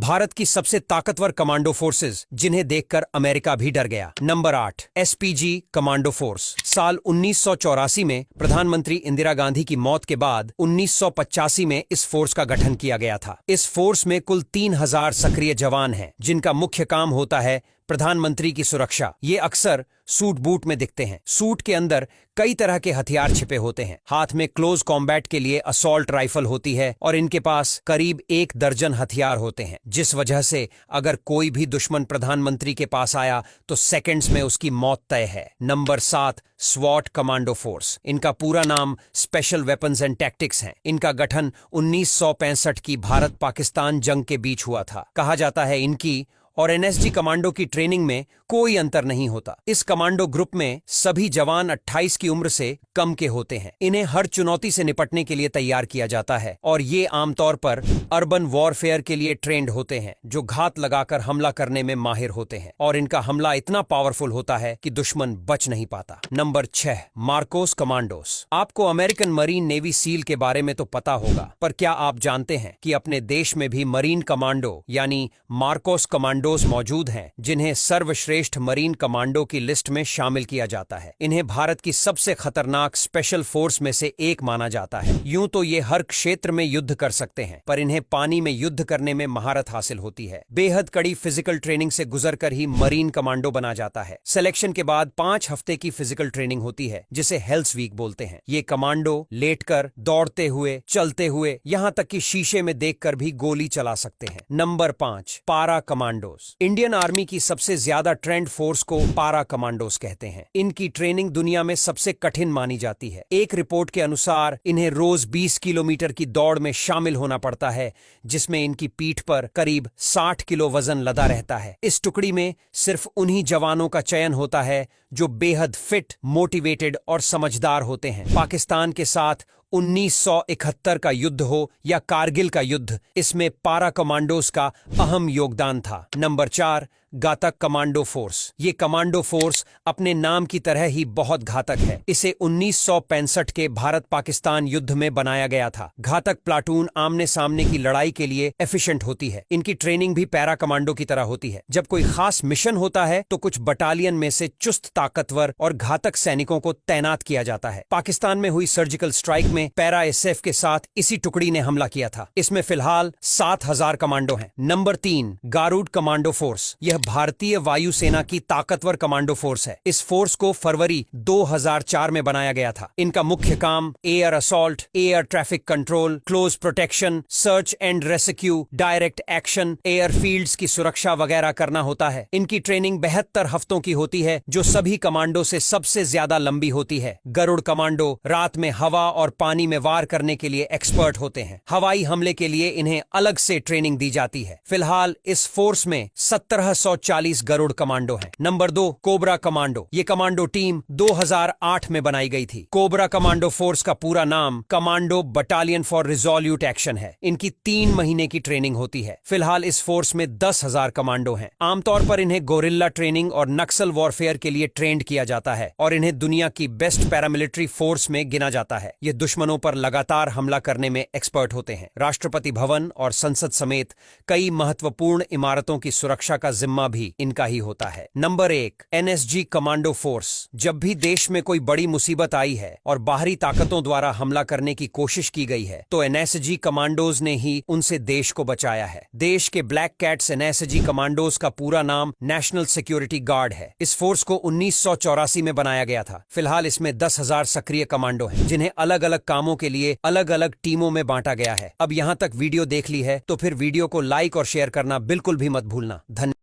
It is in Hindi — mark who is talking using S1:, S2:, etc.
S1: भारत की सबसे ताकतवर कमांडो फोर्सेज जिन्हें देखकर अमेरिका भी डर गया। Number 8 SPG commando force. साल 1984 में प्रधानमंत्री इंदिरा गांधी की मौत के बाद 1985 में इस फोर्स का गठन किया गया था। इस फोर्स में कुल 3000 सक्रिय जवान हैं, जिनका मुख्य काम होता है प्रधानमंत्री की सुरक्षा। ये अक्सर सूट बूट में दिखते हैं। सूट के अंदर कई तरह के हथियार छिपे होते हैं। हाथ में क्लोज कॉम्बैट के लिए असॉल्ट राइफल होती है और इनके पास करीब 1 दर्जन हथियार होते हैं, जिस वजह से अगर कोई भी दुश्मन प्रधानमंत्री के पास आया तो सेकंड्स में उसकी मौत तय है। नंबर 7 स्वॉट कमांडो फोर्स। इनका पूरा नाम स्पेशल वेपन्स एंड टैक्टिक्स है। इनका गठन 1965 की भारत पाकिस्तान जंग के बीच हुआ था। कहा जाता है इनकी और एनएसजी कमांडो की ट्रेनिंग में कोई अंतर नहीं होता। इस कमांडो ग्रुप में सभी जवान 28 की उम्र से कम के होते हैं। इन्हें हर चुनौती से निपटने के लिए तैयार किया जाता है और ये आमतौर पर अर्बन वॉरफेयर के लिए ट्रेंड होते हैं, जो घात लगाकर हमला करने में माहिर होते हैं और इनका हमला इतना पावरफुल होता है कि दुश्मन बच नहीं पाता। Number 6 Marcos commandos. आपको अमेरिकन मरीन नेवी सील के बारे में तो पता होगा, पर क्या आप जानते हैं कि अपने देश में भी मरीन कमांडो यानी मार्कोस कमांडोस मौजूद हैं, जिन्हें सर्वश्रेष्ठ मरीन कमांडो की लिस्ट में शामिल किया जाता है। इन्हें भारत की सबसे खतरनाक स्पेशल फोर्स में से एक माना जाता है। यूं तो ये हर क्षेत्र में युद्ध कर सकते हैं, पर इन्हें पानी में युद्ध करने में महारत हासिल होती है। बेहद कड़ी फिजिकल ट्रेनिंग से गुजरकर ही मरीन कमांडो बना जाता है। सिलेक्शन के बाद 5 हफ्ते की फिजिकल ट्रेनिंग होती है, जिसे हेल्स वीक बोलते हैं। ये कमांडो लेटकर, दौड़ते हुए, चलते हुए, यहां तक कि शीशे में देखकर भी गोली चला सकते हैं। नंबर 5 पारा कमांडो। इंडियन आर्मी की सबसे ज्यादा ट्रेंड फोर्स को पारा कमांडोस कहते हैं। इनकी ट्रेनिंग दुनिया में सबसे कठिन मानी जाती है। एक रिपोर्ट के अनुसार इन्हें रोज 20 किलोमीटर की दौड़ में शामिल होना पड़ता है, जिसमें इनकी पीठ पर करीब 60 किलो वजन लदा रहता है। इस टुकड़ी में सिर्फ उन्हीं जवानों का चयन होता है जो बेहद फिट, मोटिवेटेड और समझदार होते हैं। पाकिस्तान के साथ 1971 का युद्ध हो या कारगिल का युद्ध, इसमें पारा कमांडोस का अहम योगदान था। नंबर 4 घातक कमांडो फोर्स। ये कमांडो फोर्स अपने नाम की तरह ही बहुत घातक है। इसे 1965 के भारत पाकिस्तान युद्ध में बनाया गया था। घातक प्लाटून आमने सामने की लड़ाई के लिए एफिशिएंट होती है। इनकी ट्रेनिंग भी पैरा कमांडो की तरह होती है। जब कोई खास मिशन होता है तो कुछ बटालियन में से चुस्त, ताकतवर और घातक सैनिकों को तैनात किया जाता है। पाकिस्तान में हुई सर्जिकल स्ट्राइक में पैरा एसएफ के साथ इसी टुकड़ी ने हमला किया था। इसमें फिलहाल 7000 कमांडो हैं। Number 3 Garud commando force. यह भारतीय वायुसेना की ताकतवर कमांडो फोर्स है। इस फोर्स को फरवरी 2004 में बनाया गया था। इनका मुख्य काम air assault, air traffic control, close protection, search and rescue, direct action, airfields की सुरक्षा वगैरह करना होता है। इनकी ट्रेनिंग 72 हफ्तों की होती है, जो सभी कमांडो से सबसे ज्यादा लंबी होती है। गरुड़ कमांडो रात में हवा और पानी में वार करने के लिए एक्सपर्ट होते हैं। हवाई हमले के लिए इन्हें अलग से ट्रेनिंग दी जाती है। फिलहाल इस फोर्स में 1740 गरुड़ कमांडो हैं। Number 2 cobra commando. ये कमांडो टीम 2008 में बनाई गई थी। कोबरा कमांडो फोर्स का पूरा नाम commando battalion for resolute action है। इनकी 3 महीने की ट्रेनिंग होती है। फिलहाल इस फोर्स में 10,000 कमांडो हैं। आमतौर पर इन्हें गोरिल्ला ट्रेनिंग और नक्सल वॉरफेयर के लिए ट्रेंड किया जाता है और इन्हें दुनिया की बेस्ट पैरामिलिट्री फोर्स में गिना जाता है। ये दुश्मनों पर लगातार हमला करने में एक्सपर्ट होते हैं। राष्ट्रपति भवन और संसद समेत कई महत्वपूर्ण इमारतों की सुरक्षा का जिम्मा भी इनका ही होता है। Number 1 NSG commando force. जब भी देश में कोई बड़ी मुसीबत आई है और बाहरी ताकतों द्वारा हमला करने की कोशिश की गई है, तो एनएसजी कमांडोज ने ही उनसे देश को बचाया है। देश के ब्लैक कैट्स एनएसजी कमांडोज का पूरा नाम नेशनल सिक्योरिटी गार्ड है। इस फोर्स को 1984 में बनाया गया था। फिलहाल इसमें 10,000 सक्रिय कमांडो हैं, जिन्हें अलग अलग कामों के लिए अलग अलग टीमों में बांटा गया है। अब यहां तक वीडियो देख ली है तो फिर वीडियो को लाइक और शेयर करना बिल्कुल भी मत भूलना। धन्यवाद।